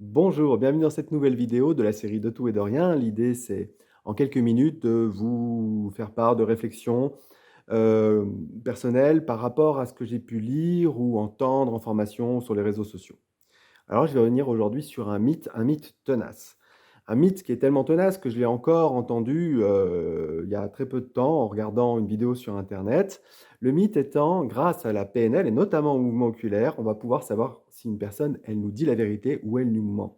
Bonjour, bienvenue dans cette nouvelle vidéo de la série De tout et de rien. L'idée, c'est en quelques minutes de vous faire part de réflexions euh, personnelles par rapport à ce que j'ai pu lire ou entendre en formation sur les réseaux sociaux. Alors, je vais revenir aujourd'hui sur un mythe tenace. Un mythe qui est tellement tenace que je l'ai encore entendu il y a très peu de temps en regardant une vidéo sur Internet. Le mythe étant, grâce à la PNL et notamment au mouvement oculaire, on va pouvoir savoir si une personne, elle nous dit la vérité ou elle nous ment.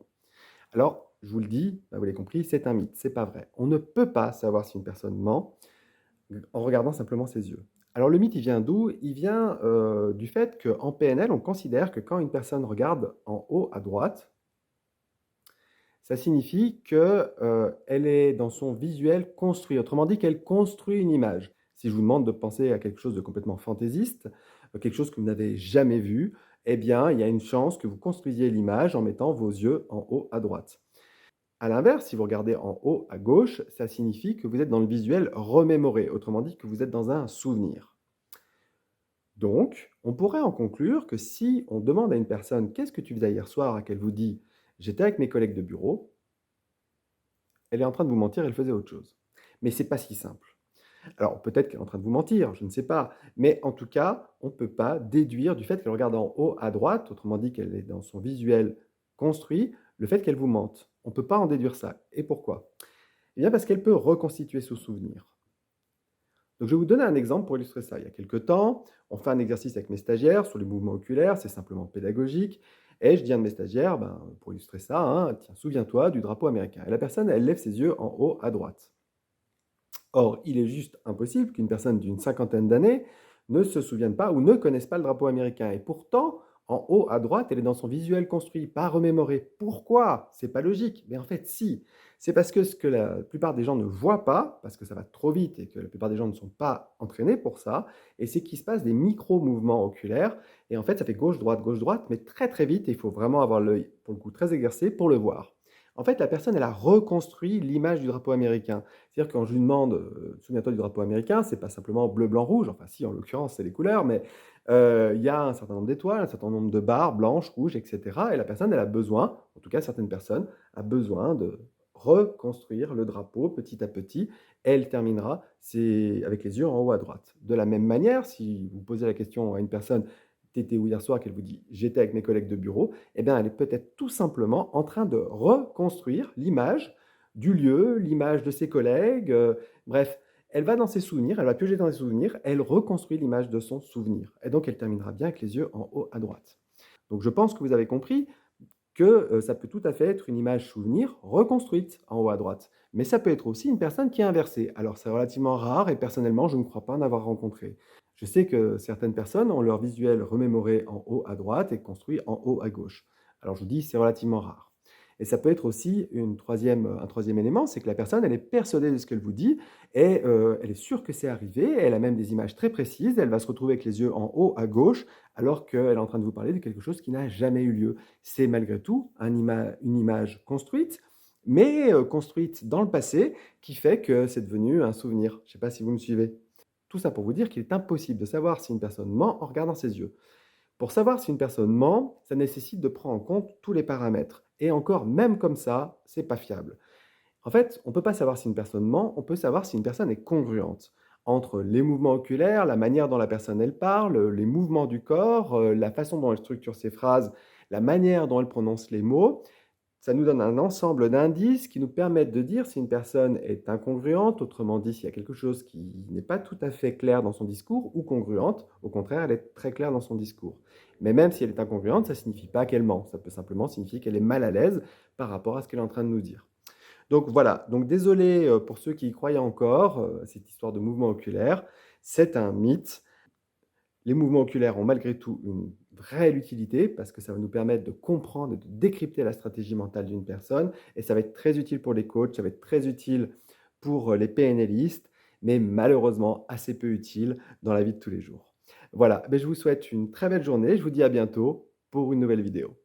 Alors, je vous le dis, vous l'avez compris, c'est un mythe, c'est pas vrai. On ne peut pas savoir si une personne ment en regardant simplement ses yeux. Alors le mythe, il vient d'où? Il vient du fait qu'en PNL, on considère que quand une personne regarde en haut à droite, ça signifie qu'elle est dans son visuel construit. Autrement dit, qu'elle construit une image. Si je vous demande de penser à quelque chose de complètement fantaisiste, quelque chose que vous n'avez jamais vu, eh bien, il y a une chance que vous construisiez l'image en mettant vos yeux en haut à droite. À l'inverse, si vous regardez en haut à gauche, ça signifie que vous êtes dans le visuel remémoré, autrement dit que vous êtes dans un souvenir. Donc, on pourrait en conclure que si on demande à une personne qu'est-ce que tu faisais hier soir et qu'elle vous dit j'étais avec mes collègues de bureau, elle est en train de vous mentir, elle faisait autre chose. Mais c'est pas si simple. Alors peut-être qu'elle est en train de vous mentir, je ne sais pas. Mais en tout cas, on ne peut pas déduire du fait qu'elle regarde en haut à droite, autrement dit qu'elle est dans son visuel construit, le fait qu'elle vous mente. On ne peut pas en déduire ça. Et pourquoi? Eh bien parce qu'elle peut reconstituer ce souvenir. Donc je vais vous donner un exemple pour illustrer ça. Il y a quelque temps, on fait un exercice avec mes stagiaires sur les mouvements oculaires, c'est simplement pédagogique. Et je dis à un de mes stagiaires, pour illustrer ça, hein, tiens, souviens-toi du drapeau américain. Et la personne, elle lève ses yeux en haut à droite. Or, il est juste impossible qu'une personne d'une cinquantaine d'années ne se souvienne pas ou ne connaisse pas le drapeau américain. Et pourtant, en haut à droite, elle est dans son visuel construit, pas remémoré. Pourquoi? C'est pas logique. Mais en fait, si. C'est parce que ce que la plupart des gens ne voient pas, parce que ça va trop vite et que la plupart des gens ne sont pas entraînés pour ça, et c'est qu'il se passe des micro-mouvements oculaires. Et en fait, ça fait gauche, droite, mais très très vite. Et il faut vraiment avoir l'œil, pour le coup, très exercé pour le voir. En fait, la personne, elle a reconstruit l'image du drapeau américain. C'est-à-dire quand je lui demande, souviens-toi du drapeau américain, c'est pas simplement bleu, blanc, rouge, enfin si, en l'occurrence, c'est les couleurs, mais il y a un certain nombre d'étoiles, un certain nombre de barres blanches, rouges, et cetera. Et la personne, elle a besoin, en tout cas certaines personnes, a besoin de reconstruire le drapeau petit à petit. Et elle terminera c'est avec les yeux en haut à droite. De la même manière, si vous posez la question à une personne, t'étais où hier soir, qu'elle vous dit j'étais avec mes collègues de bureau, eh bien elle est peut-être tout simplement en train de reconstruire l'image du lieu, l'image de ses collègues, bref, elle va dans ses souvenirs, elle va piocher dans ses souvenirs, elle reconstruit l'image de son souvenir et donc elle terminera bien avec les yeux en haut à droite. Donc je pense que vous avez compris que, ça peut tout à fait être une image souvenir reconstruite en haut à droite. Mais ça peut être aussi une personne qui est inversée. Alors c'est relativement rare et personnellement, je ne crois pas en avoir rencontré. Je sais que certaines personnes ont leur visuel remémoré en haut à droite et construit en haut à gauche. Alors je vous dis, c'est relativement rare. Et ça peut être aussi un troisième élément, c'est que la personne, elle est persuadée de ce qu'elle vous dit et elle est sûre que c'est arrivé, elle a même des images très précises, elle va se retrouver avec les yeux en haut à gauche alors qu'elle est en train de vous parler de quelque chose qui n'a jamais eu lieu. C'est malgré tout une image construite, mais construite dans le passé, qui fait que c'est devenu un souvenir. Je ne sais pas si vous me suivez. Tout ça pour vous dire qu'il est impossible de savoir si une personne ment en regardant ses yeux. Pour savoir si une personne ment, ça nécessite de prendre en compte tous les paramètres. Et encore, même comme ça, c'est pas fiable. En fait, on ne peut pas savoir si une personne ment, on peut savoir si une personne est congruente entre les mouvements oculaires, la manière dont la personne elle parle, les mouvements du corps, la façon dont elle structure ses phrases, la manière dont elle prononce les mots. Ça nous donne un ensemble d'indices qui nous permettent de dire si une personne est incongruente, autrement dit s'il y a quelque chose qui n'est pas tout à fait clair dans son discours, ou congruente, au contraire, elle est très claire dans son discours. Mais même si elle est incongruente, ça ne signifie pas qu'elle ment, ça peut simplement signifier qu'elle est mal à l'aise par rapport à ce qu'elle est en train de nous dire. Donc voilà, donc désolé pour ceux qui y croyaient encore, cette histoire de mouvement oculaire, c'est un mythe. Les mouvements oculaires ont malgré tout une réelle utilité parce que ça va nous permettre de comprendre et de décrypter la stratégie mentale d'une personne et ça va être très utile pour les coachs, ça va être très utile pour les PNListes, mais malheureusement assez peu utile dans la vie de tous les jours. Voilà, je vous souhaite une très belle journée, je vous dis à bientôt pour une nouvelle vidéo.